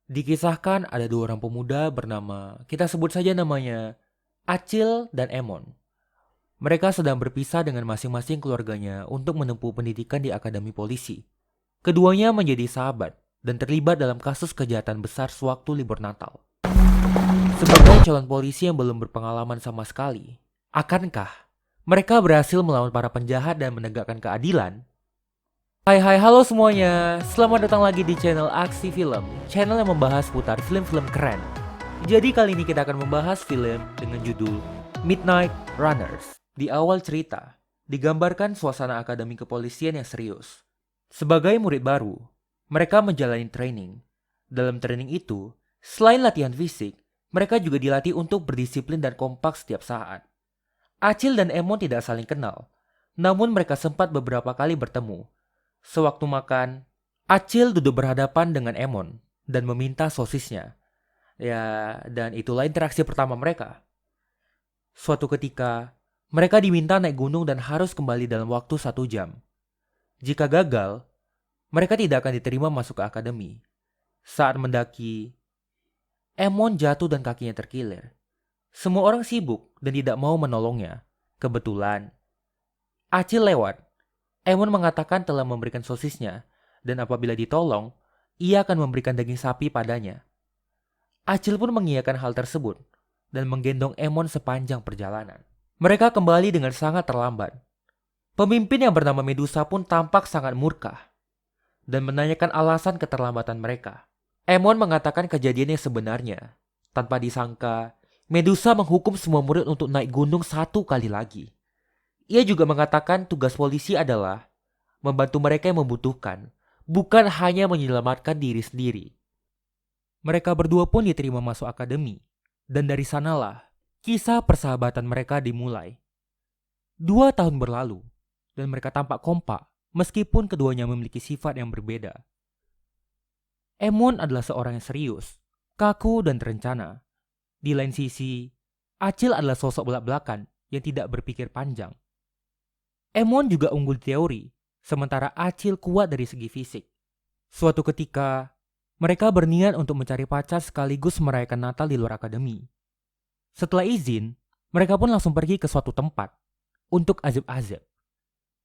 Dikisahkan ada dua orang pemuda bernama, kita sebut saja namanya Acil dan Emon. Mereka sedang berpisah dengan masing-masing keluarganya untuk menempuh pendidikan di Akademi Polisi. Keduanya menjadi sahabat dan terlibat dalam kasus kejahatan besar sewaktu libur Natal. Sebagai calon polisi yang belum berpengalaman sama sekali, akankah mereka berhasil melawan para penjahat dan menegakkan keadilan? Hai halo semuanya, selamat datang lagi di channel Aksi Film, channel yang membahas seputar film-film keren. Jadi kali ini kita akan membahas film dengan judul Midnight Runners. Di awal cerita, digambarkan suasana akademi kepolisian yang serius. Sebagai murid baru, mereka menjalani training. Dalam training itu, selain latihan fisik, mereka juga dilatih untuk berdisiplin dan kompak setiap saat. Acil dan Emon tidak saling kenal, namun mereka sempat beberapa kali bertemu. Sewaktu makan, Acil duduk berhadapan dengan Emon dan meminta sosisnya. Ya, dan itulah interaksi pertama mereka. Suatu ketika, mereka diminta naik gunung dan harus kembali dalam waktu 1 jam. Jika gagal, mereka tidak akan diterima masuk ke akademi. Saat mendaki, Emon jatuh dan kakinya terkilir. Semua orang sibuk dan tidak mau menolongnya. Kebetulan, Acil lewat. Emon mengatakan telah memberikan sosisnya, dan apabila ditolong, ia akan memberikan daging sapi padanya. Acil pun mengiyakan hal tersebut, dan menggendong Emon sepanjang perjalanan. Mereka kembali dengan sangat terlambat. Pemimpin yang bernama Medusa pun tampak sangat murka, dan menanyakan alasan keterlambatan mereka. Emon mengatakan kejadian yang sebenarnya. Tanpa disangka, Medusa menghukum semua murid untuk naik gunung 1 kali lagi. Ia juga mengatakan tugas polisi adalah membantu mereka yang membutuhkan, bukan hanya menyelamatkan diri sendiri. Mereka berdua pun diterima masuk akademi, dan dari sanalah kisah persahabatan mereka dimulai. 2 tahun berlalu, dan mereka tampak kompak meskipun keduanya memiliki sifat yang berbeda. Emon adalah seorang yang serius, kaku dan terencana. Di lain sisi, Acil adalah sosok belak-belakan yang tidak berpikir panjang. Emon juga unggul di teori, sementara Acil kuat dari segi fisik. Suatu ketika, mereka berniat untuk mencari pacar sekaligus merayakan Natal di luar akademi. Setelah izin, mereka pun langsung pergi ke suatu tempat untuk azab-azab.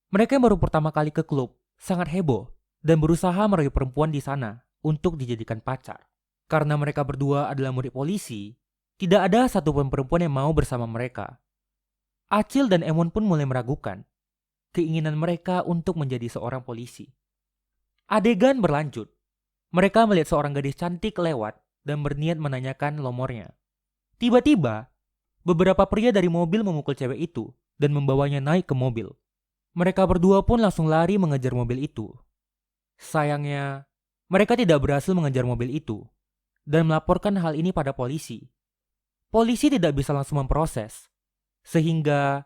Mereka yang baru pertama kali ke klub sangat heboh dan berusaha merayu perempuan di sana untuk dijadikan pacar. Karena mereka berdua adalah murid polisi, tidak ada satupun perempuan yang mau bersama mereka. Acil dan Emon pun mulai meragukan keinginan mereka untuk menjadi seorang polisi. Adegan berlanjut. Mereka melihat seorang gadis cantik lewat dan berniat menanyakan nomornya. Tiba-tiba, beberapa pria dari mobil memukul cewek itu dan membawanya naik ke mobil. Mereka berdua pun langsung lari mengejar mobil itu. Sayangnya, mereka tidak berhasil mengejar mobil itu dan melaporkan hal ini pada polisi. Polisi tidak bisa langsung memproses, sehingga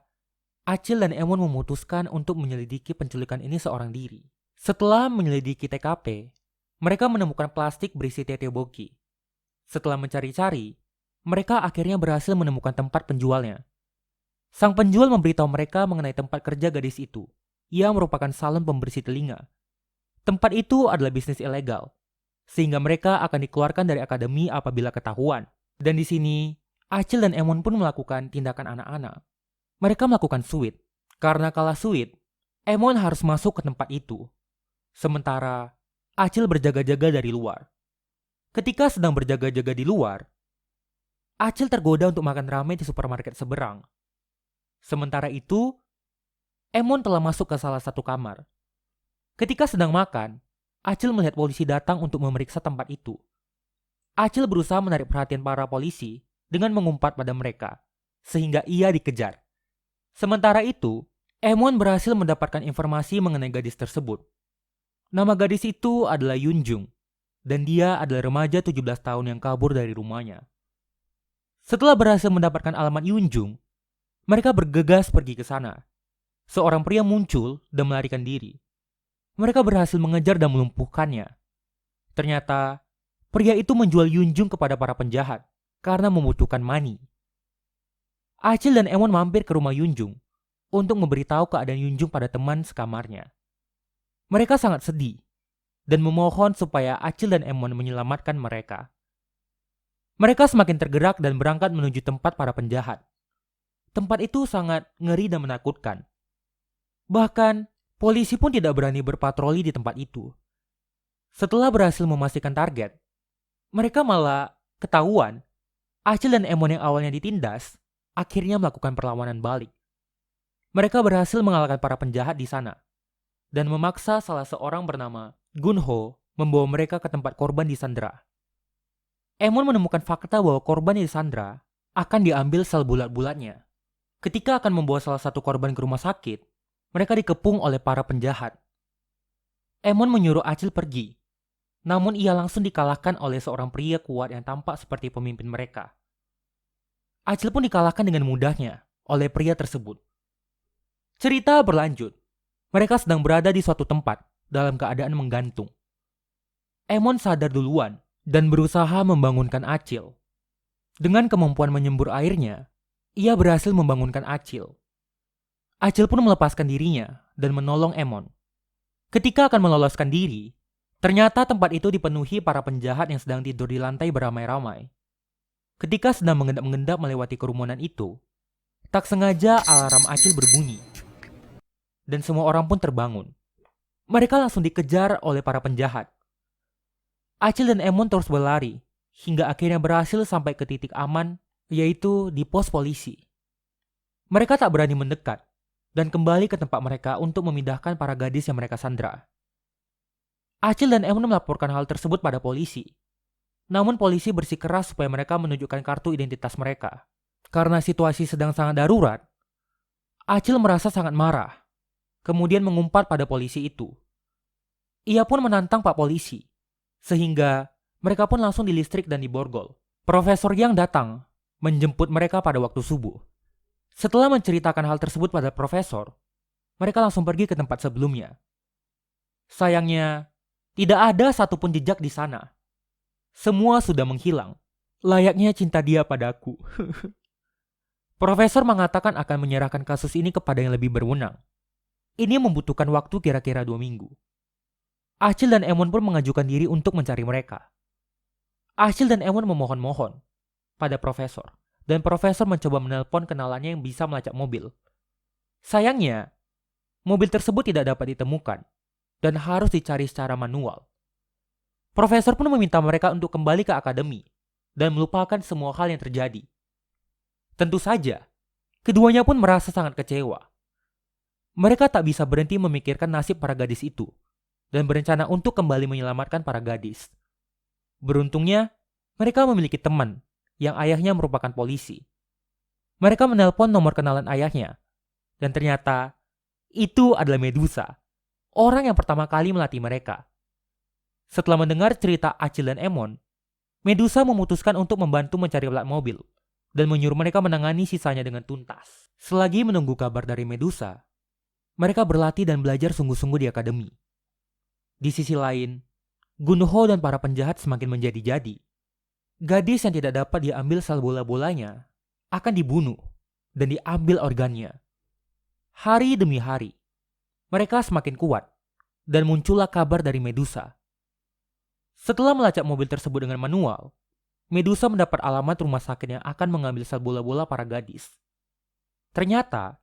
Acil dan Emon memutuskan untuk menyelidiki penculikan ini seorang diri. Setelah menyelidiki TKP, mereka menemukan plastik berisi teteboki. Setelah mencari-cari, mereka akhirnya berhasil menemukan tempat penjualnya. Sang penjual memberitahu mereka mengenai tempat kerja gadis itu. Ia merupakan salon pembersih telinga. Tempat itu adalah bisnis ilegal, sehingga mereka akan dikeluarkan dari akademi apabila ketahuan. Dan di sini, Acil dan Emon pun melakukan tindakan anak-anak. Mereka melakukan suit. Karena kalah suit, Emon harus masuk ke tempat itu. Sementara Acil berjaga-jaga dari luar. Ketika sedang berjaga-jaga di luar, Acil tergoda untuk makan ramen di supermarket seberang. Sementara itu, Emon telah masuk ke salah satu kamar. Ketika sedang makan, Acil melihat polisi datang untuk memeriksa tempat itu. Acil berusaha menarik perhatian para polisi dengan mengumpat pada mereka, sehingga ia dikejar. Sementara itu, Emon berhasil mendapatkan informasi mengenai gadis tersebut. Nama gadis itu adalah Yunjung, dan dia adalah remaja 17 tahun yang kabur dari rumahnya. Setelah berhasil mendapatkan alamat Yunjung, mereka bergegas pergi ke sana. Seorang pria muncul dan melarikan diri. Mereka berhasil mengejar dan melumpuhkannya. Ternyata, pria itu menjual Yunjung kepada para penjahat karena membutuhkan money. Acil dan Emon mampir ke rumah Yunjung untuk memberitahu keadaan Yunjung pada teman sekamarnya. Mereka sangat sedih dan memohon supaya Acil dan Emon menyelamatkan mereka. Mereka semakin tergerak dan berangkat menuju tempat para penjahat. Tempat itu sangat ngeri dan menakutkan. Bahkan, polisi pun tidak berani berpatroli di tempat itu. Setelah berhasil memastikan target, mereka malah ketahuan Acil dan Emon yang awalnya ditindas akhirnya melakukan perlawanan balik. Mereka berhasil mengalahkan para penjahat di sana dan memaksa salah seorang bernama Gunho membawa mereka ke tempat korban disandra. Emon menemukan fakta bahwa korban yang disandra akan diambil sel bulat-bulatnya. Ketika akan membawa salah satu korban ke rumah sakit, mereka dikepung oleh para penjahat. Emon menyuruh Acil pergi, namun ia langsung dikalahkan oleh seorang pria kuat yang tampak seperti pemimpin mereka. Acil pun dikalahkan dengan mudahnya oleh pria tersebut. Cerita berlanjut. Mereka sedang berada di suatu tempat dalam keadaan menggantung. Emon sadar duluan dan berusaha membangunkan Acil. Dengan kemampuan menyembur airnya, ia berhasil membangunkan Acil. Acil pun melepaskan dirinya dan menolong Emon. Ketika akan meloloskan diri, ternyata tempat itu dipenuhi para penjahat yang sedang tidur di lantai beramai-ramai. Ketika sedang mengendap-mengendap melewati kerumunan itu, tak sengaja alarm Acil berbunyi. Dan semua orang pun terbangun. Mereka langsung dikejar oleh para penjahat. Acil dan Emon terus berlari, hingga akhirnya berhasil sampai ke titik aman, yaitu di pos polisi. Mereka tak berani mendekat, dan kembali ke tempat mereka untuk memindahkan para gadis yang mereka sandra. Acil dan Emon melaporkan hal tersebut pada polisi. Namun polisi bersikeras supaya mereka menunjukkan kartu identitas mereka. Karena situasi sedang sangat darurat, Acil merasa sangat marah, kemudian mengumpat pada polisi itu. Ia pun menantang Pak Polisi, sehingga mereka pun langsung dilistrik dan diborgol. Profesor Yang datang menjemput mereka pada waktu subuh. Setelah menceritakan hal tersebut pada profesor, mereka langsung pergi ke tempat sebelumnya. Sayangnya, tidak ada satupun jejak di sana. Semua sudah menghilang, layaknya cinta dia padaku. Profesor mengatakan akan menyerahkan kasus ini kepada yang lebih berwenang. Ini membutuhkan waktu kira-kira 2 minggu. Acil dan Emon pun mengajukan diri untuk mencari mereka. Acil dan Emon memohon-mohon pada profesor, dan profesor mencoba menelpon kenalannya yang bisa melacak mobil. Sayangnya, mobil tersebut tidak dapat ditemukan dan harus dicari secara manual. Profesor pun meminta mereka untuk kembali ke akademi dan melupakan semua hal yang terjadi. Tentu saja, keduanya pun merasa sangat kecewa. Mereka tak bisa berhenti memikirkan nasib para gadis itu dan berencana untuk kembali menyelamatkan para gadis. Beruntungnya, mereka memiliki teman yang ayahnya merupakan polisi. Mereka menelpon nomor kenalan ayahnya, dan ternyata itu adalah Medusa, orang yang pertama kali melatih mereka. Setelah mendengar cerita Acil dan Emon, Medusa memutuskan untuk membantu mencari plat mobil dan menyuruh mereka menangani sisanya dengan tuntas. Selagi menunggu kabar dari Medusa, mereka berlatih dan belajar sungguh-sungguh di akademi. Di sisi lain, Gunho dan para penjahat semakin menjadi-jadi. Gadis yang tidak dapat diambil sel bola-bolanya akan dibunuh dan diambil organnya. Hari demi hari, mereka semakin kuat dan muncullah kabar dari Medusa. Setelah melacak mobil tersebut dengan manual, Medusa mendapat alamat rumah sakit yang akan mengambil sel bola-bola para gadis. Ternyata,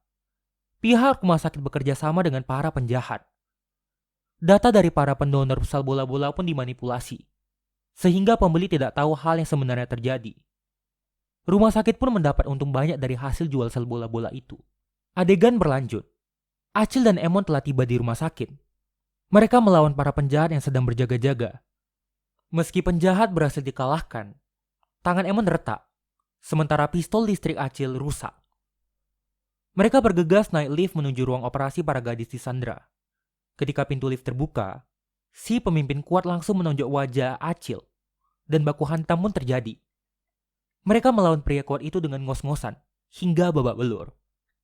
pihak rumah sakit bekerja sama dengan para penjahat. Data dari para pendonor sel bola-bola pun dimanipulasi, sehingga pembeli tidak tahu hal yang sebenarnya terjadi. Rumah sakit pun mendapat untung banyak dari hasil jual sel bola-bola itu. Adegan berlanjut. Acil dan Emon telah tiba di rumah sakit. Mereka melawan para penjahat yang sedang berjaga-jaga. Meski penjahat berhasil dikalahkan, tangan Emon retak, sementara pistol listrik Acil rusak. Mereka bergegas naik lift menuju ruang operasi para gadis di Sandra. Ketika pintu lift terbuka, si pemimpin kuat langsung menonjok wajah Acil, dan baku hantam pun terjadi. Mereka melawan pria kuat itu dengan ngos-ngosan, hingga babak belur.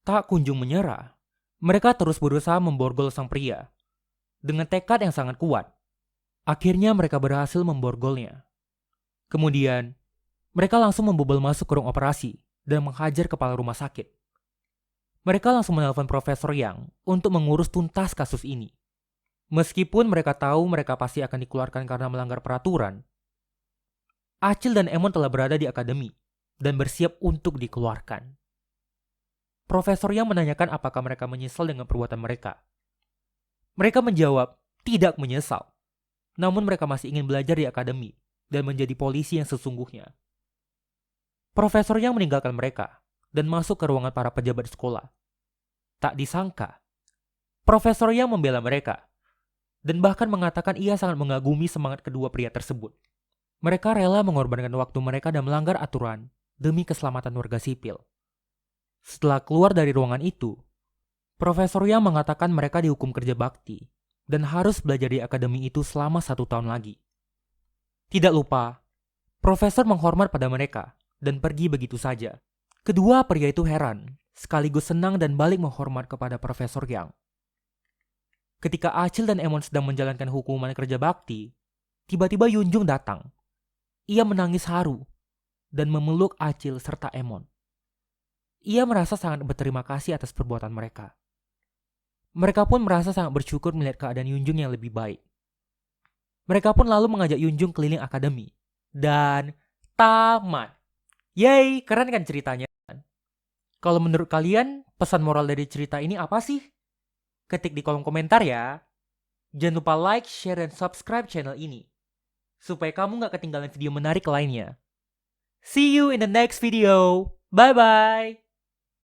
Tak kunjung menyerah, mereka terus berusaha memborgol sang pria. Dengan tekad yang sangat kuat, akhirnya mereka berhasil memborgolnya. Kemudian, mereka langsung membobol masuk ke ruang operasi dan menghajar kepala rumah sakit. Mereka langsung menelpon Profesor Yang untuk mengurus tuntas kasus ini. Meskipun mereka tahu mereka pasti akan dikeluarkan karena melanggar peraturan, Acil dan Emon telah berada di akademi dan bersiap untuk dikeluarkan. Profesor yang menanyakan apakah mereka menyesal dengan perbuatan mereka. Mereka menjawab, tidak menyesal. Namun mereka masih ingin belajar di akademi dan menjadi polisi yang sesungguhnya. Profesor yang meninggalkan mereka dan masuk ke ruangan para pejabat sekolah. Tak disangka, profesor yang membela mereka dan bahkan mengatakan ia sangat mengagumi semangat kedua pria tersebut. Mereka rela mengorbankan waktu mereka dan melanggar aturan demi keselamatan warga sipil. Setelah keluar dari ruangan itu, Profesor Yang mengatakan mereka dihukum kerja bakti dan harus belajar di akademi itu selama 1 tahun lagi. Tidak lupa, Profesor menghormat pada mereka dan pergi begitu saja. Kedua pria itu heran, sekaligus senang dan balik menghormat kepada Profesor Yang. Ketika Acil dan Emon sedang menjalankan hukuman kerja bakti, tiba-tiba Yunjung datang. Ia menangis haru dan memeluk Acil serta Emon. Ia merasa sangat berterima kasih atas perbuatan mereka. Mereka pun merasa sangat bersyukur melihat keadaan Yunjung yang lebih baik. Mereka pun lalu mengajak Yunjung keliling akademi. Dan tamat. Yeay, keren kan ceritanya? Kalau menurut kalian, pesan moral dari cerita ini apa sih? Ketik di kolom komentar ya. Jangan lupa like, share, dan subscribe channel ini, supaya kamu gak ketinggalan video menarik lainnya. See you in the next video. Bye-bye.